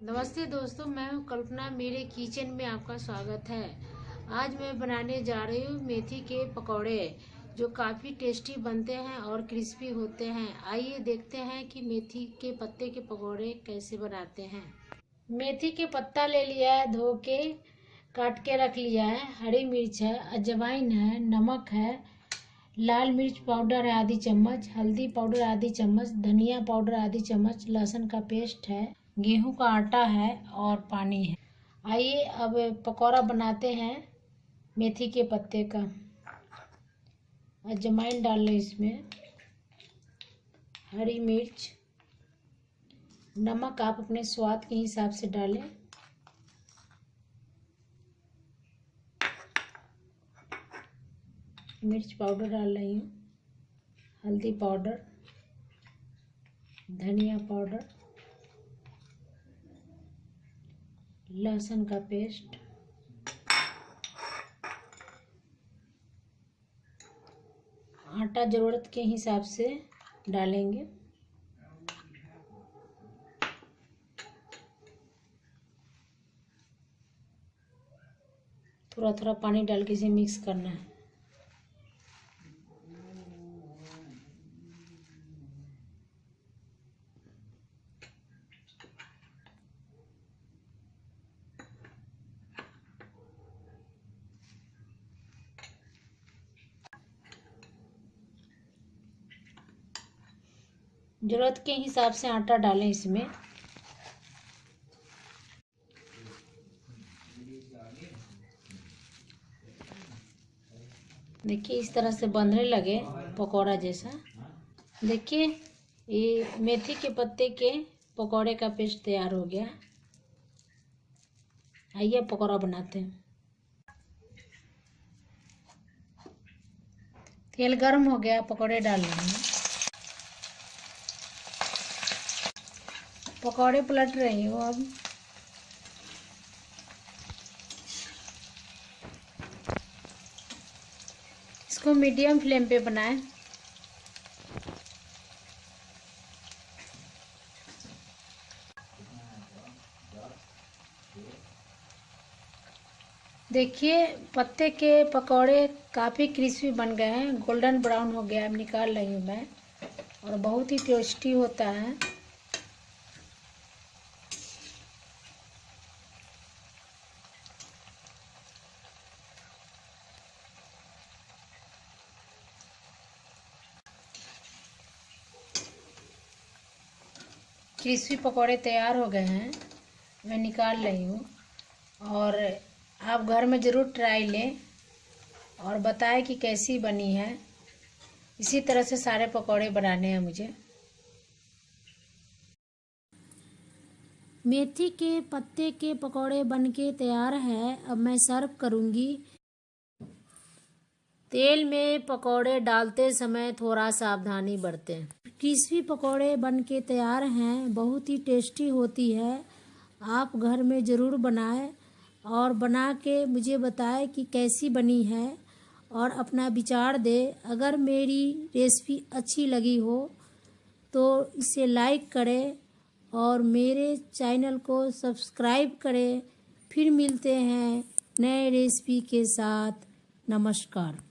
नमस्ते दोस्तों, मैं हूं कल्पना। मेरे किचन में आपका स्वागत है। आज मैं बनाने जा रही हूं मेथी के पकौड़े, जो काफ़ी टेस्टी बनते हैं और क्रिस्पी होते हैं। आइए देखते हैं कि मेथी के पत्ते के पकौड़े कैसे बनाते हैं। मेथी के पत्ता ले लिया है, धो के काट के रख लिया है। हरी मिर्च है, अजवाइन है, नमक है, लाल मिर्च पाउडर है आधी चम्मच, हल्दी पाउडर आधी चम्मच, धनिया पाउडर आधी चम्मच, लहसुन का पेस्ट है, गेहूं का आटा है और पानी है। आइए अब पकौड़ा बनाते हैं मेथी के पत्ते का। अजवाइन डाल लें इसमें, हरी मिर्च, नमक आप अपने स्वाद के हिसाब से डालें। मिर्च पाउडर डाल रही हूँ, हल्दी पाउडर, धनिया पाउडर, लहसुन का पेस्ट, आटा ज़रूरत के हिसाब से डालेंगे। थोड़ा थोड़ा पानी डाल के इसे मिक्स करना है। ज़रूरत के हिसाब से आटा डालें इसमें। देखिए इस तरह से बनने लगे पकौड़ा जैसा। देखिए ये मेथी के पत्ते के पकौड़े का पेस्ट तैयार हो गया। आइए पकौड़ा बनाते हैं। तेल गर्म हो गया, पकौड़े डाल लेंगे। पकौड़े पलट रही हूँ अब। इसको मीडियम फ्लेम पे बनाएं। देखिए पत्ते के पकौड़े काफ़ी क्रिस्पी बन गए हैं, गोल्डन ब्राउन हो गया। अब निकाल रही हूँ मैं, और बहुत ही टेस्टी होता है। क्रिस्पी पकौड़े तैयार हो गए हैं, मैं निकाल रही हूँ। और आप घर में ज़रूर ट्राई लें और बताएं कि कैसी बनी है। इसी तरह से सारे पकौड़े बनाने हैं मुझे। मेथी के पत्ते के पकौड़े बनके तैयार है। अब मैं सर्व करूँगी। तेल में पकौड़े डालते समय थोड़ा सावधानी बरतें। क्रिस्पी पकौड़े बनके तैयार हैं, बहुत ही टेस्टी होती है। आप घर में ज़रूर बनाएं और बना के मुझे बताएं कि कैसी बनी है और अपना विचार दें। अगर मेरी रेसिपी अच्छी लगी हो तो इसे लाइक करें और मेरे चैनल को सब्सक्राइब करें। फिर मिलते हैं नए रेसिपी के साथ। नमस्कार।